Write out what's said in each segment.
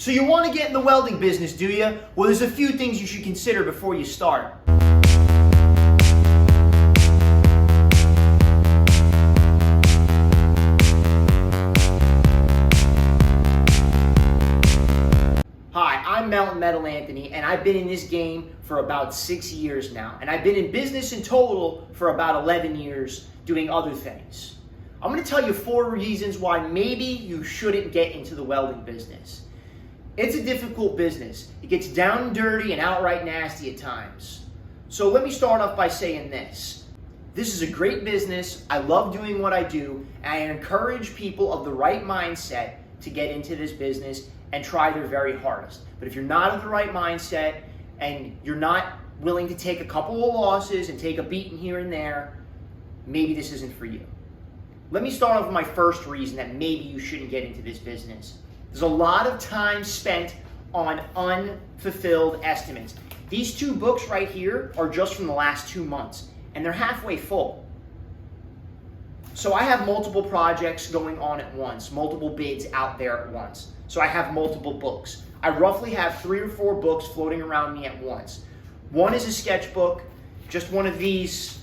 So you want to get in the welding business, do you? Well, there's a few things you should consider before you start. Hi, I'm Mountain Metal Anthony, and I've been in this game for about 6 years now. And I've been in business in total for about 11 years doing other things. I'm going to tell you 4 reasons why maybe you shouldn't get into the welding business. It's a difficult business. It gets down and dirty and outright nasty at times. So let me start off by saying this. This is a great business. I love doing what I do, and I encourage people of the right mindset to get into this business and try their very hardest. But if you're not of the right mindset and you're not willing to take a couple of losses and take a beating here and there, maybe this isn't for you. Let me start off with my first reason that maybe you shouldn't get into this business. There's a lot of time spent on unfulfilled estimates. These 2 books right here are just from the last 2 months, and they're halfway full. So I have multiple projects going on at once, multiple bids out there at once. So I have multiple books. I roughly have 3 or 4 books floating around me at once. One is a sketchbook, just one of these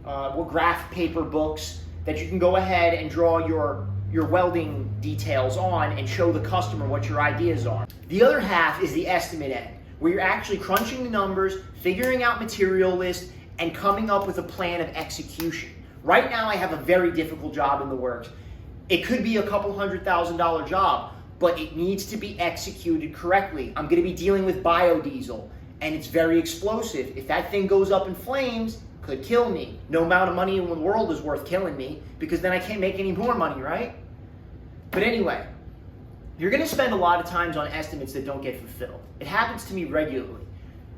graph paper books that you can go ahead and draw your welding details on and show the customer what your ideas are. The other half is the estimate end, where you're actually crunching the numbers, figuring out material lists, and coming up with a plan of execution. Right now I have a very difficult job in the works. It could be a couple $100,000 job, but it needs to be executed correctly. I'm gonna be dealing with biodiesel, and it's very explosive. If that thing goes up in flames, could kill me. No amount of money in the world is worth killing me, because then I can't make any more money, right? But anyway, you're gonna spend a lot of times on estimates that don't get fulfilled. It happens to me regularly.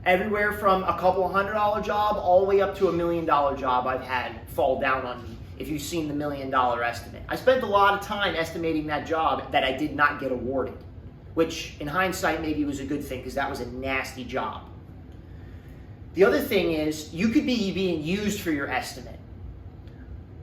Everywhere from a couple $100 job all the way up to $1 million job I've had fall down on me, if you've seen the $1 million estimate. I spent a lot of time estimating that job that I did not get awarded, which in hindsight maybe was a good thing, because that was a nasty job. The other thing is, you could be being used for your estimate.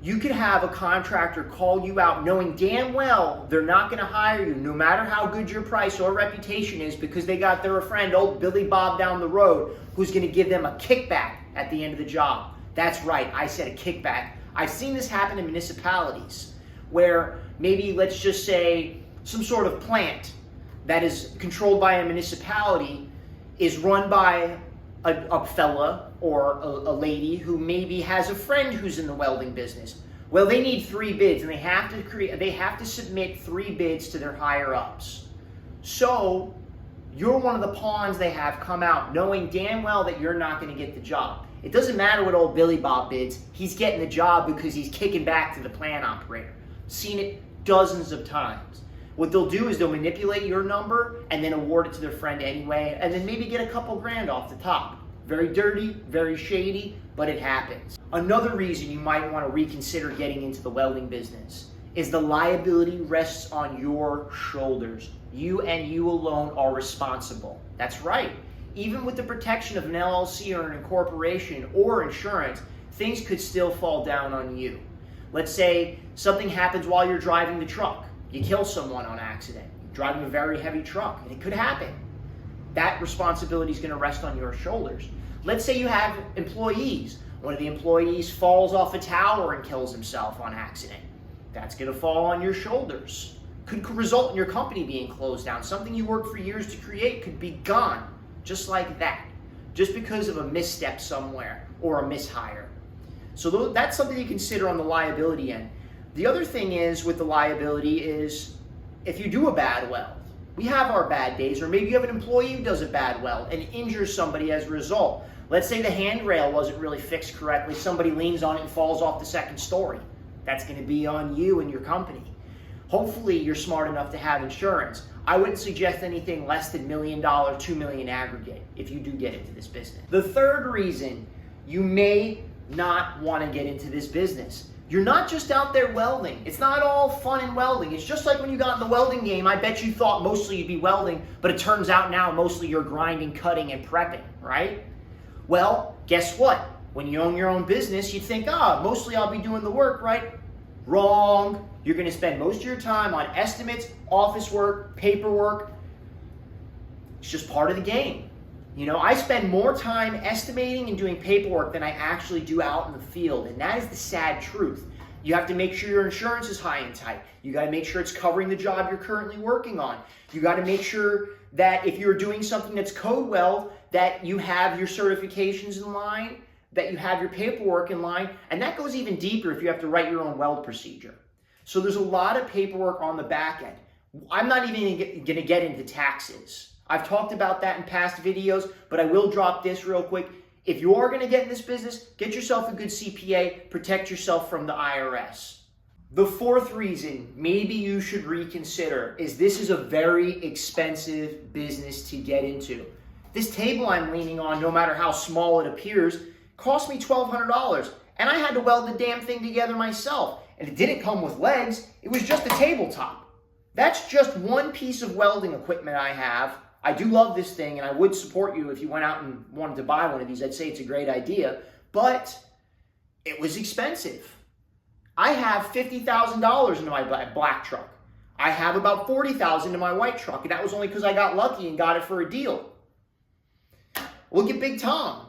You could have a contractor call you out knowing damn well they're not gonna hire you no matter how good your price or reputation is, because they got their friend, old Billy Bob down the road, who's gonna give them a kickback at the end of the job. That's right, I said a kickback. I've seen this happen in municipalities where maybe, let's just say, some sort of plant that is controlled by a municipality is run by a fella or a lady who maybe has a friend who's in the welding business. Well, they need 3 bids, and they have to submit 3 bids to their higher ups. So you're one of the pawns they have come out, knowing damn well that you're not going to get the job. It doesn't matter what old Billy Bob bids, he's getting the job because he's kicking back to the plant operator. Seen it dozens of times. What they'll do is they'll manipulate your number and then award it to their friend anyway, and then maybe get a couple grand off the top. Very dirty, very shady, but it happens. Another reason you might want to reconsider getting into the welding business is the liability rests on your shoulders. You and you alone are responsible. That's right. Even with the protection of an LLC or an incorporation or insurance, things could still fall down on you. Let's say something happens while you're driving the truck. You kill someone on accident. You're driving a very heavy truck, and it could happen. That responsibility is going to rest on your shoulders. Let's say you have employees. One of the employees falls off a tower and kills himself on accident. That's going to fall on your shoulders. Could result in your company being closed down. Something you worked for years to create could be gone, just like that, just because of a misstep somewhere or a mishire. So that's something to consider on the liability end. The other thing is with the liability is if you do a bad weld. We have our bad days, or maybe you have an employee who does a bad weld and injures somebody as a result. Let's say the handrail wasn't really fixed correctly. Somebody leans on it and falls off the 2nd story. That's going to be on you and your company. Hopefully you're smart enough to have insurance. I wouldn't suggest anything less than $1 million, $2 million aggregate if you do get into this business. The third reason you may not want to get into this business. You're not just out there welding. It's not all fun and welding. It's just like when you got in the welding game, I bet you thought mostly you'd be welding, but it turns out now mostly you're grinding, cutting, and prepping, right? Well, guess what? When you own your own business, you think, mostly I'll be doing the work, right? Wrong. You're going to spend most of your time on estimates, office work, paperwork, It's just part of the game. You know, I spend more time estimating and doing paperwork than I actually do out in the field, and that is the sad truth. You have to make sure your insurance is high and tight. You got to make sure it's covering the job you're currently working on. You got to make sure that if you're doing something that's code weld, that you have your certifications in line, that you have your paperwork in line, and that goes even deeper if you have to write your own weld procedure. So there's a lot of paperwork on the back end. I'm not even going to get into taxes. I've talked about that in past videos, but I will drop this real quick. If you are going to get in this business, get yourself a good CPA, protect yourself from the IRS. The fourth reason maybe you should reconsider is this is a very expensive business to get into. This table I'm leaning on, no matter how small it appears, cost me $1,200, and I had to weld the damn thing together myself. And it didn't come with legs, it was just a tabletop. That's just one piece of welding equipment I have. I do love this thing, and I would support you if you went out and wanted to buy one of these. I'd say it's a great idea, but it was expensive. I have $50,000 in my black truck. I have about $40,000 in my white truck, and that was only because I got lucky and got it for a deal. Look at Big Tom.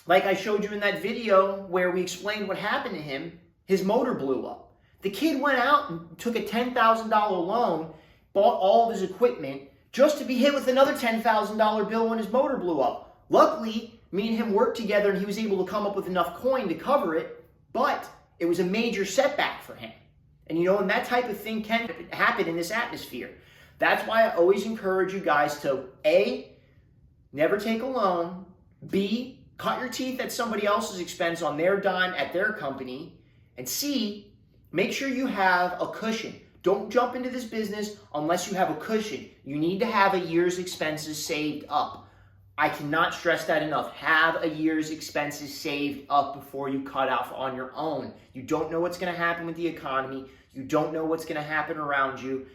Like I showed you in that video where we explained what happened to him, his motor blew up. The kid went out and took a $10,000 loan, bought all of his equipment, just to be hit with another $10,000 bill when his motor blew up. Luckily, me and him worked together and he was able to come up with enough coin to cover it, but it was a major setback for him. And you know, and that type of thing can happen in this atmosphere. That's why I always encourage you guys to A, never take a loan, B, cut your teeth at somebody else's expense on their dime at their company, and C, make sure you have a cushion. Don't jump into this business unless you have a cushion. You need to have a year's expenses saved up. I cannot stress that enough. Have a year's expenses saved up before you cut off on your own. You don't know what's going to happen with the economy. You don't know what's going to happen around you.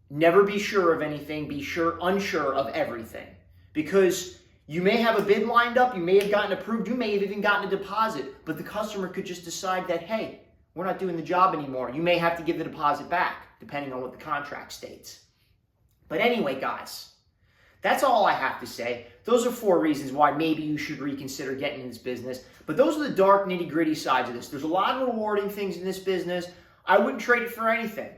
Never be sure of anything. Be unsure of everything. Because you may have a bid lined up. You may have gotten approved. You may have even gotten a deposit. But the customer could just decide that, hey, we're not doing the job anymore. You may have to give the deposit back, depending on what the contract states. But anyway, guys, that's all I have to say. Those are 4 reasons why maybe you should reconsider getting in this business. But those are the dark, nitty-gritty sides of this. There's a lot of rewarding things in this business. I wouldn't trade it for anything.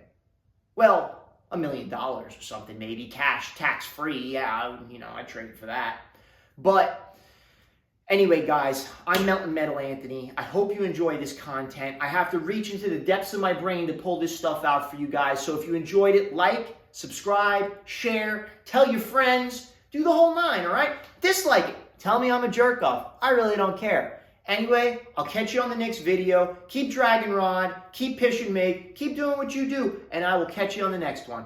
Well, $1 million or something, maybe. Cash, tax-free. Yeah, I'd trade it for that. But anyway, guys, I'm Melton Metal Anthony. I hope you enjoy this content. I have to reach into the depths of my brain to pull this stuff out for you guys. So if you enjoyed it, like, subscribe, share, tell your friends, do the whole 9, all right? Dislike it. Tell me I'm a jerk off. I really don't care. Anyway, I'll catch you on the next video. Keep dragging rod, keep pitch and make, keep doing what you do, and I will catch you on the next one.